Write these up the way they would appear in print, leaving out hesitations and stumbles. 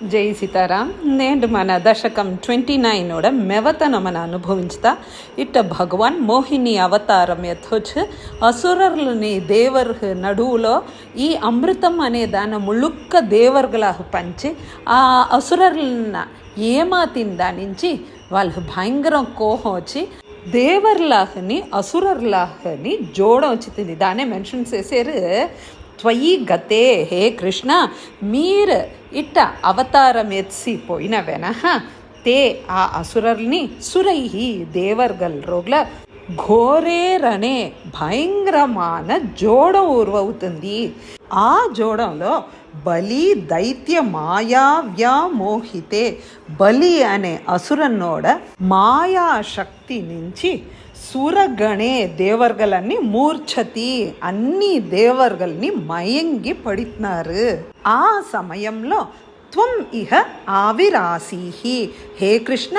ಜೈ ಸೀತಾರಾಮ್ ನೇಂಡು ಮನ ದಶಕಂ 29 ಮೆವತನ ಮನ ಅನುಭವಿಂಚ್ತಾ ಇಟ್ಟ ಭಗವಾನ್ ಮೋಹಿನಿ అవతారం ఎత్తొచ్చు అసురర్లని దేవర్ నడువులో ఈ అమృతం అనే దాని ముళ్ళుక్క దేవర్గలకు పంచి ఆ అసురర్లన ఏమాతిన నుంచి వాళ్ళు భయంకరం కోపం వచ్చి దేవర్లాహని అసురర్లాహని జోడం వచ్చింది. దాన్నే మెన్షన్ చేశారు. త్వయి గతే హే కృష్ణ మీరు ఇట్ట అవతారం ఎత్సిపోయిన వెనహ తే ఆ అసురల్ని సురైహి దేవర్గల్ రోగ్ల ఘోరేరనే భయంకరమైన జోడం ఉరువవుతుంది. ఆ జోడంలో బలి దైత్య మాయా వ్యామోహితే బలి అనే అసురన్నోడ మాయాశక్తి నుంచి సురగణే దేవర్గలన్నీ మూర్ఛతి అన్ని దేవర్గల్ని మయంగి పడితున్నారు. ఆ సమయంలో త్వం ఇహ ఆవిరాసీహి హే కృష్ణ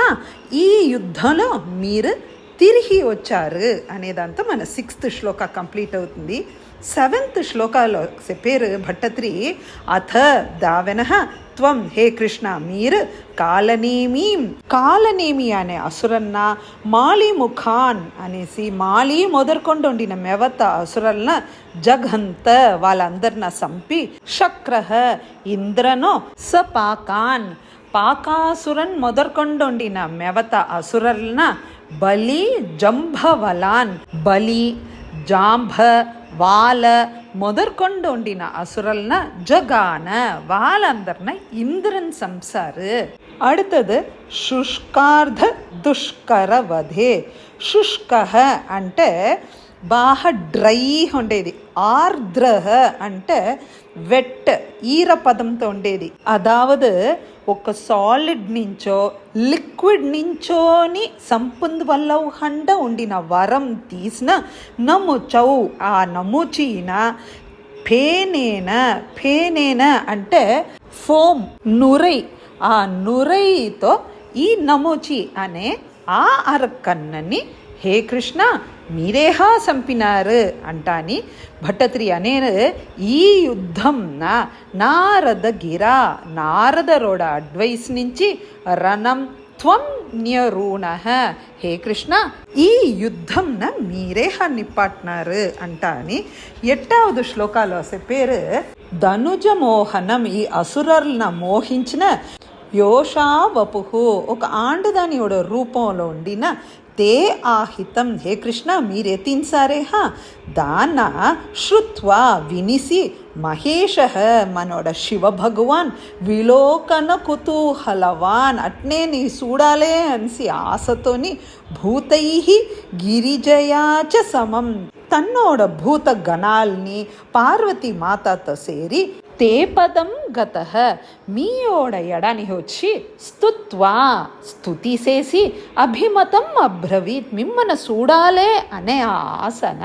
ఈ యుద్ధంలో మీరు తిరిగి వచ్చారు అనేదంతా మన 6th శ్లోక కంప్లీట్ అవుతుంది. 7th శ్లోకాలో చెప్పారు భట్టత్రి అథ దావెనః త్వం హే కృష్ణ మీరు కాలనేమి అనే అసురన్న మాళిముఖాన్ అనేసి మాళి మొదలుకొండొండిన మెవత అసురల్న జగంత వాళ్ళందరిన సంపి శక్రహ ఇంద్రనో సపాకాన్ పాకాసురన్ మొదలుకొండొండిన మెవత అసురల్న బలి జంభవలాన్ బలి జాంభ వాళ్ళ మొదలుకొండొండిన అసురల్న జగాన వాళ్ళందరిన ఇంద్రన్ సంసారు. அடுத்தது శుష్కార్ధ దుష్కర వధే. శుష్క అంటే బాగా డ్రై ఉండేది, ఆర్ద్రహ అంటే వెట్ ఈరపదంతో ఉండేది. అదావదు ఒక సాలిడ్ నుంచో లిక్విడ్ నుంచోని సంపుందు వల్ల హండ ఉండిన వరం తీసిన నముచౌ ఆ నముచీన ఫేనేన అంటే ఫోమ్ నురై, ఆ నురైతో ఈ నముచి అనే ఆ అరకన్నని హే కృష్ణ మీరేహా చంపినారు అంటాని భట్టత్రి అనే ఈ యుద్ధం నారదరోడ అడ్వైస్ నుంచి రణం త్వం న్యరూణ హే కృష్ణ ఈ యుద్ధంన మీరేహా నిప్పాట్నారు అంటాని 8వ శ్లోకాలో చెప్పారు. ధనుజ మోహనం ఈ అసురర్ల మోహించిన యోషావపుహు ఒక ఆండదానియోட రూపంలో ఉండిన తే ఆహితం హే కృష్ణ మీరెతిన్సారేహా దాన శ్రుత్వా వినిసి మహేష మనోడ శివ భగవాన్ విలోకన కుతూహలవాన్ అట్నే నీ చూడాలే అనిసి ఆశతోని భూతై గిరిజయాచ సమం తన్నోడ భూత గణాల్ని పార్వతీ మాతతో సేరి తే పదం గతః మీయోడ ఎడని వచ్చి స్తుతి చేసి అభిమతం అబ్రవీత్ మిమ్మల్ని చూడాలే అనే ఆశన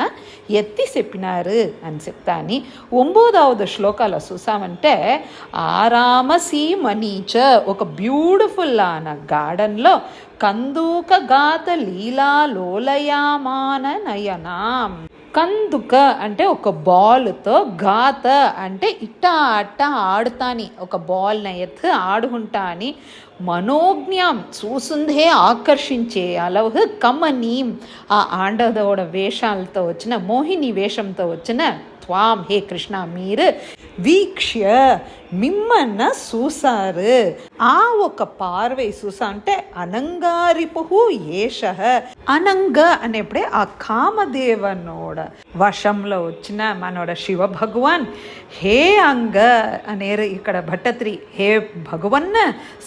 ఎత్తి చెప్పినారు అని చెప్తాని. 9వ శ్లోకాల చూసామంటే ఆరామసీమనీచ ఒక బ్యూటిఫుల్ అన్న గార్డెన్లో కందూక గాత లీలా లోలయామాన నయనాం. కందుక అంటే ఒక బాల్తో, గాత అంటే ఇట్టా అట్టా ఆడుతాని ఒక బాల్ని ఎత్తు ఆడుకుంటాని. మనోజ్ఞం చూసుందే ఆకర్షించే అలవు కమనీం ఆ ఆండదోడ వేషాలతో వచ్చిన మోహిని వేషంతో వచ్చిన త్వాం హే కృష్ణ మీరు వీక్ష్య మిమ్మన్న చూసారు. ఆ ఒక పార్వై చూసా అంటే అనంగారిపుహు ఏష అనంగ అనేప్పుడే ఆ కామదేవనోడ వశంలో వచ్చిన మనోడ శివ భగవాన్ హే అంగ అనేరు ఇక్కడ భట్టత్రి హే భగవన్న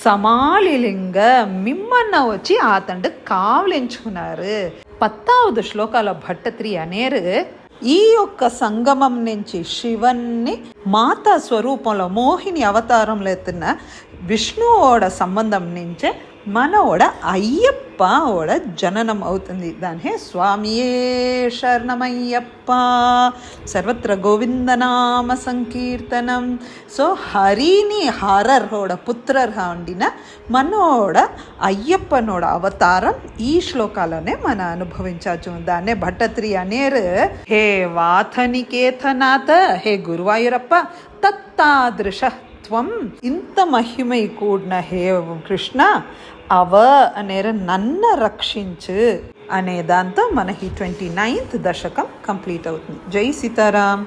సమాలిలింగ మిమ్మన్న వచ్చి అతండు కావలించుకున్నారు. 10వ శ్లోకాల భట్టత్రి అనేరు ఈ యొక్క సంగమం నుంచి శివన్ని మాతా స్వరూపంలో మోహిని అవతారంలో ఎత్తున్న విష్ణువోడ సంబంధం నుంచే మనోడ అయ్యప్ప ఓడ జననం అవుతుంది. దాని స్వామియే శరణమయ్యప్ప సర్వత్ర గోవిందనామ సంకీర్తనం. సో హరిని హరర్హోడ పుత్రర్హ ఉండిన మనోడ అయ్యప్పనోడ అవతారం ఈ శ్లోకాలనే మన అనుభవించవచ్చు. దాన్నే భట్టత్రి అనేరు హే వాథనికేతనాథ హే గురువాయూరప్ప తత్తాదృశ త్వం ఇంత మహిమై కూడిన హే కృష్ణ అవ అనేర నన్న రక్షించు అనే దాంతో మనకి 29th దశకం కంప్లీట్ అవుతుంది. జై సీతారాం.